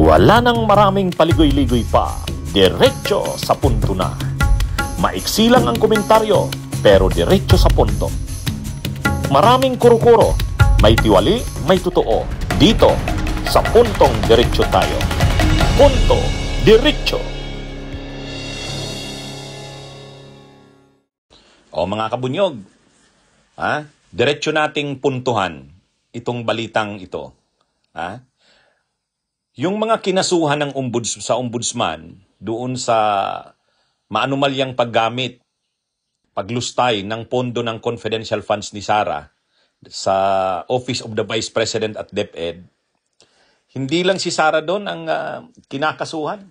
Wala nang maraming paligoy-ligoy pa, diretso sa punto na. Maiksi lang ang komentaryo, pero diretso sa punto. Maraming kuro-kuro, may tiwali, may totoo. Dito, sa puntong diretso tayo. Punto, diretso. O mga kabunyog, diretso nating puntuhan itong balitang ito. Yung mga kinasuhan ng ombudsman doon sa maanumalyang paggamit, paglustay ng pondo ng confidential funds ni Sara sa Office of the Vice President at DepEd, hindi lang si Sara doon ang kinakasuhan.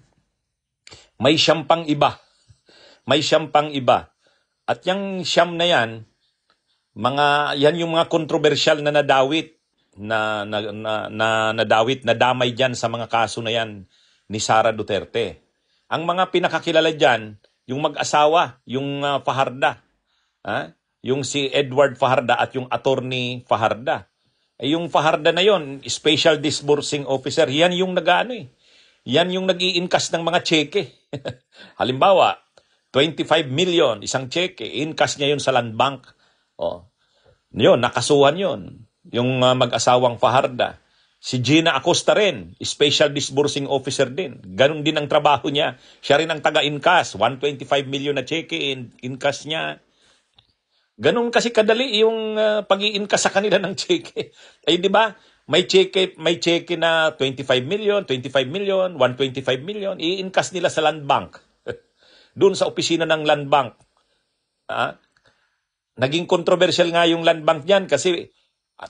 May siyam pang iba. May siyam pang iba. At yung siyam na yan, yan yung mga kontrobersyal na nadawit, nadamay dyan sa mga kaso na yan ni Sara Duterte. Ang mga pinakakilala dyan, yung mag-asawa, yung Fajarda, yung si Edward Fajarda at yung attorney Fajarda. Yung Fajarda na yon, Special Disbursing Officer, yan yung yan yung nag-i-incash ng mga cheque. Halimbawa, 25 million, isang cheque, in-cash niya yun sa Land Bank. Yun, nakasuhan yun. Yung mag-asawang Fajarda. Si Gina Acosta rin, Special Disbursing Officer din. Ganon din ang trabaho niya. Siya rin ang taga-incash. 125 million na cheque, in-cash niya. Ganon kasi kadali yung pag-i-incash sa kanila ng cheque. Ay, di ba? May cheque na 25 million, 125 million, i-incash nila sa Land Bank. Doon sa opisina ng Land Bank. Naging controversial nga yung Land Bank niyan kasi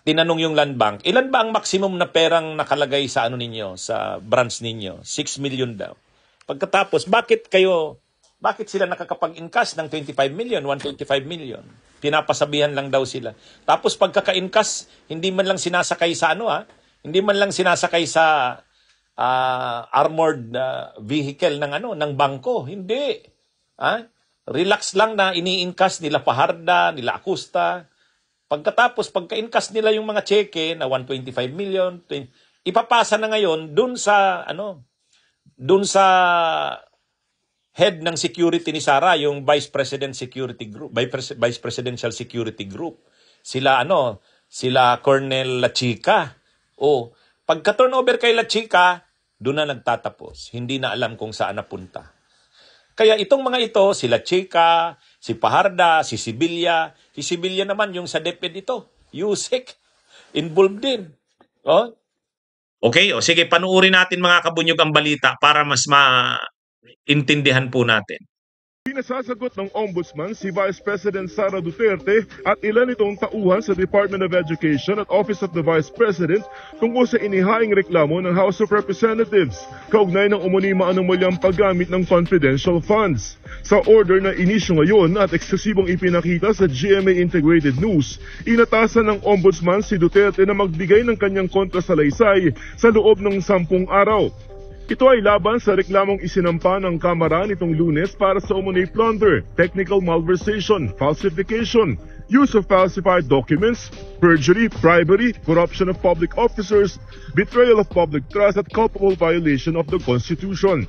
tinanong yung Land Bank, ilan ba ang maximum na perang nakalagay sa ninyo, sa branch ninyo? 6 million daw. Pagkatapos, bakit sila nakakapag-encash ng 25 million, 125 million? Pinapasabihan lang daw sila. Tapos pagkaka-encash, hindi man lang sinasakay sa hindi man lang sinasakay sa armored vehicle ng bangko. Hindi. Relax lang na ini-encash nila Fajarda, nila Acosta. Pagkatapos, pagka-encash nila yung mga cheque na 125 million, ipapasa na ngayon dun sa head ng security ni Sara, yung Vice Presidential Security Group. Sila Colonel La Chica. Pagka-turnover kay La Chica, doon na nagtatapos. Hindi na alam kung saan napunta. Kaya itong mga ito, si La Chica, si Fajarda, si Sibilya. Si Sibilya naman yung sa DepEd ito. Yusek, involved din. Okay, sige, panuorin natin mga kabunyog ang balita para mas maintindihan po natin. Pinasasagot ng Ombudsman si Vice President Sara Duterte at ilan itong tauhan sa Department of Education at Office of the Vice President tungkol sa inihaing reklamo ng House of Representatives kaugnay ng umuni maanumalyang paggamit ng confidential funds. Sa order na inisyo ngayon at eksklusibong ipinakita sa GMA Integrated News, inatasan ng Ombudsman si Duterte na magbigay ng kanyang kontrasalaysay sa loob ng 10 araw. Ito ay laban sa reklamong isinampa ng Kamara nitong Lunes para sa umunay plunder, technical malversation, falsification, use of falsified documents, perjury, bribery, corruption of public officers, betrayal of public trust at culpable violation of the Constitution.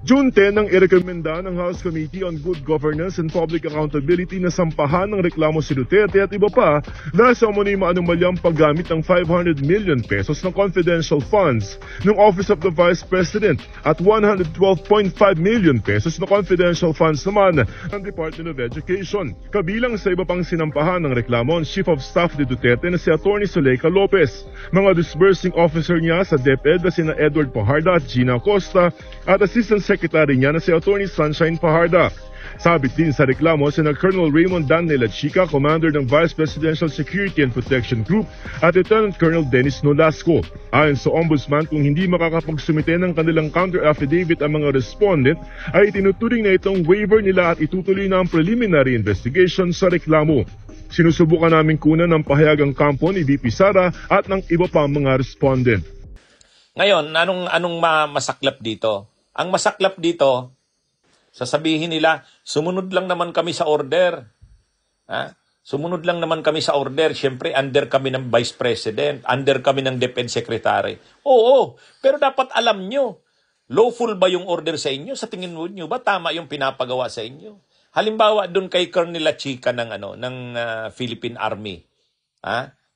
June 10 nang irekomenda ng House Committee on Good Governance and Public Accountability na sampahan ng reklamo si Duterte at iba pa dahil sa umano'y maanumalyang paggamit ng 500 million pesos ng confidential funds ng Office of the Vice President at 112.5 million pesos na confidential funds naman ng Department of Education. Kabilang sa iba pang sinampahan ng reklamo ang Chief of Staff ni Duterte na si Atty. Zuleika Lopez, mga disbursing officer niya sa DepEd na sina Edward Fajarda at Gina Acosta at Assistant Secretary niya na si Atty. Sunshine Fajarda. Sabit din sa reklamo sina Colonel Raymond Dan La Chica, Commander ng Vice Presidential Security and Protection Group at Lieutenant Colonel Dennis Nolasco. Ayon sa Ombudsman, kung hindi makakapagsumite ng kanilang counter-affidavit ang mga respondent, ay itinuturing na itong waiver nila at itutuloy na ang preliminary investigation sa reklamo. Sinusubukan namin kunan ng pahayagang kampo ni VP Sara at ng iba pang mga respondent. Ngayon, anong masaklap dito? Ang masaklap dito, sasabihin nila, sumunod lang naman kami sa order. Sumunod lang naman kami sa order. Siyempre, under kami ng Vice President, under kami ng DepEd Secretary. Oo, pero dapat alam nyo Lawful ba yung order sa inyo? Sa tingin nyo ba tama yung pinapagawa sa inyo? Halimbawa doon kay Colonel Chica ng Philippine Army.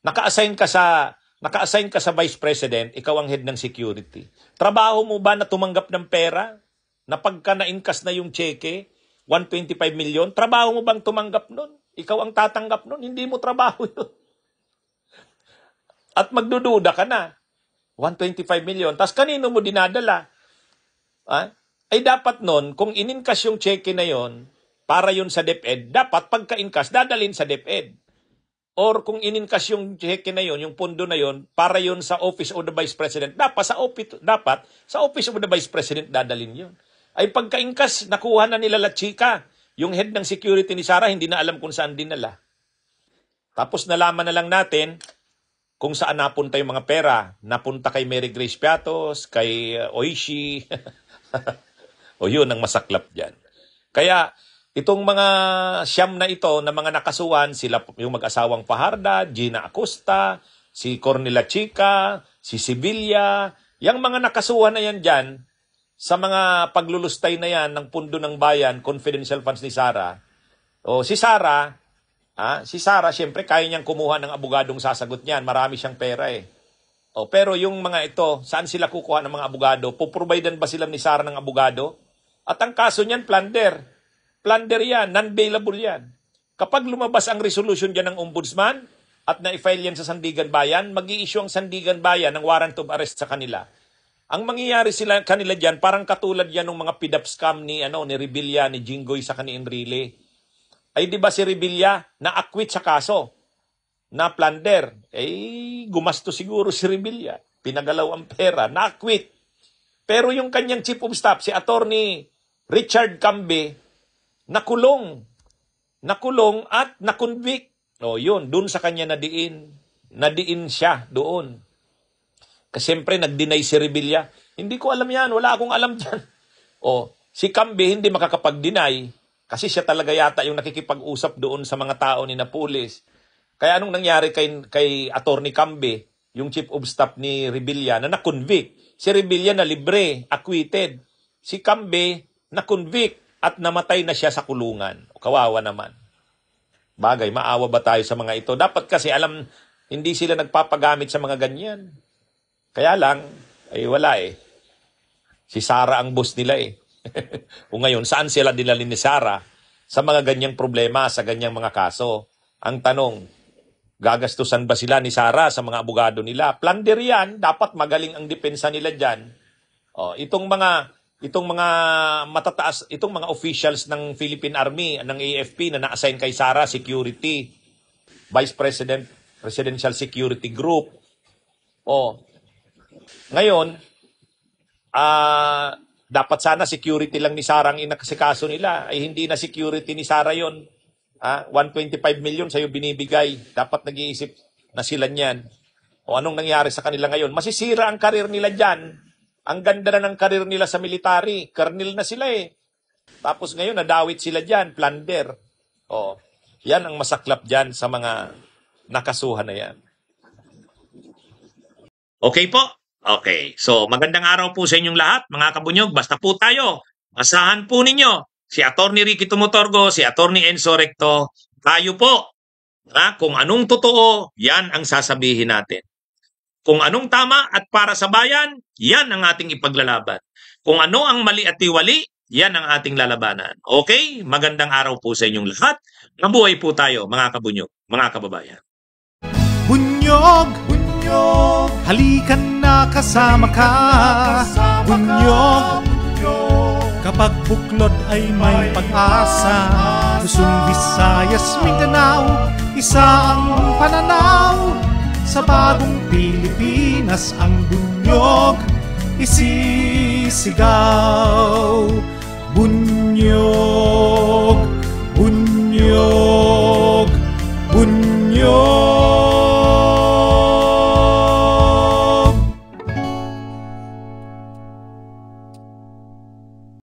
Naka-assign ka sa Vice President, ikaw ang head ng security. Trabaho mo ba na tumanggap ng pera? Na pagka na-inkas na yung cheque, 125 million, trabaho mo bang tumanggap nun? Ikaw ang tatanggap nun, hindi mo trabaho yun. At magdududa ka na. 125 million, tas kanino mo dinadala? Ay dapat nun, kung ininkas yung cheque na yon, para yun sa DepEd, dapat pagka-inkas, dadalhin sa DepEd. Or kung ininkas yung cheque na yon, yung pondo na yon, para yun sa Office of the Vice President, dapat sa Office of the Vice President dadalhin yun. Ay pagka-inkas, nakuha na nila La Chica. Yung head ng security ni Sara, hindi na alam kung saan dinala. Tapos nalaman na lang natin kung saan napunta yung mga pera. Napunta kay Mary Grace Piatos, kay Oishi. O yun ang masaklap dyan. Kaya itong mga siyam na ito na mga nakasuhan, sila yung mag-asawang Fajarda, Gina Acosta, si Cornelia Chica, si Sibilia, yung mga nakasuhan na yan dyan, sa mga paglulustay na yan ng pundo ng bayan, confidential funds ni Sara. O si Sara, syempre kaya niyang kumuha ng abogadong sasagot niyan. Marami siyang pera eh. Pero yung mga ito, saan sila kukuha ng mga abogado? Puprovidean ba sila ni Sara ng abogado? At ang kaso niyan, plunder. Plunder yan, non-bailable yan. Kapag lumabas ang resolution dyan ng ombudsman at na-file yan sa Sandigan Bayan, mag-i-issue ang Sandigan Bayan ng warrant of arrest sa kanila. Ang mangyayari kanila dyan, parang katulad yan ng mga PDAP scam ni Revilla, ni Jinggoy sa ni Enrile. Ay di ba si Revilla na-acquit sa kaso na plunder? Gumasto siguro si Revilla. Pinagalaw ang pera, na-acquit. Pero yung kanyang chief of staff, si Attorney Richard Cambe, nakulong at na-convict. Yun, doon sa kanya nadiin siya doon. Kasi siyempre, nag-deny si Revilla. Hindi ko alam yan. Wala akong alam dyan. Si Cambe hindi makakapag-deny kasi siya talaga yata yung nakikipag-usap doon sa mga tao ni Napoles. Kaya anong nangyari kay Attorney Cambe, yung chief of staff ni Revilla, na na-convict. Si Revilla na libre, acquitted. Si Cambe na-convict at namatay na siya sa kulungan. Kawawa naman. Bagay, maawa ba tayo sa mga ito? Dapat kasi hindi sila nagpapagamit sa mga ganyan. Kaya lang, wala eh. Si Sara ang boss nila eh. Kung ngayon, saan sila dinali ni Sara sa mga ganyang problema, sa ganyang mga kaso? Ang tanong, gagastusan ba sila ni Sara sa mga abogado nila? Plunder yan, dapat magaling ang depensa nila dyan. Itong mga matataas, itong mga officials ng Philippine Army, ng AFP na na-assign kay Sara, security, Vice President, Presidential Security Group. Ngayon, dapat sana security lang ni Sara ang inasikaso nila. Hindi na security ni Sara yon. 125 million sa'yo binibigay. Dapat nag-iisip na sila niyan. Anong nangyari sa kanila ngayon? Masisira ang karir nila dyan. Ang ganda na ng karir nila sa military. Colonel na sila eh. Tapos ngayon, nadawit sila dyan. Plunder. Yan ang masaklap dyan sa mga nakasuhan na yan. Okay po? Okay. So, magandang araw po sa inyong lahat, mga kabunyog. Basta po tayo. Asahan po ninyo si Attorney Ricky Tumutorgo, si Attorney Enzo Recto. Tayo po. Kung anong totoo, yan ang sasabihin natin. Kung anong tama at para sa bayan, yan ang ating ipaglalaban. Kung ano ang mali at tiwali, yan ang ating lalabanan. Okay? Magandang araw po sa inyong lahat. Mabuhay po tayo, mga kabunyog, mga kababayan. Bunyog, bunyog, halikan na kasama ka. Bunyog, kapag buklod ay may pag-asa. Luzon, Visayas, Mindanao, isa ang pananaw. Sa bagong Pilipinas ang bunyog isisigaw.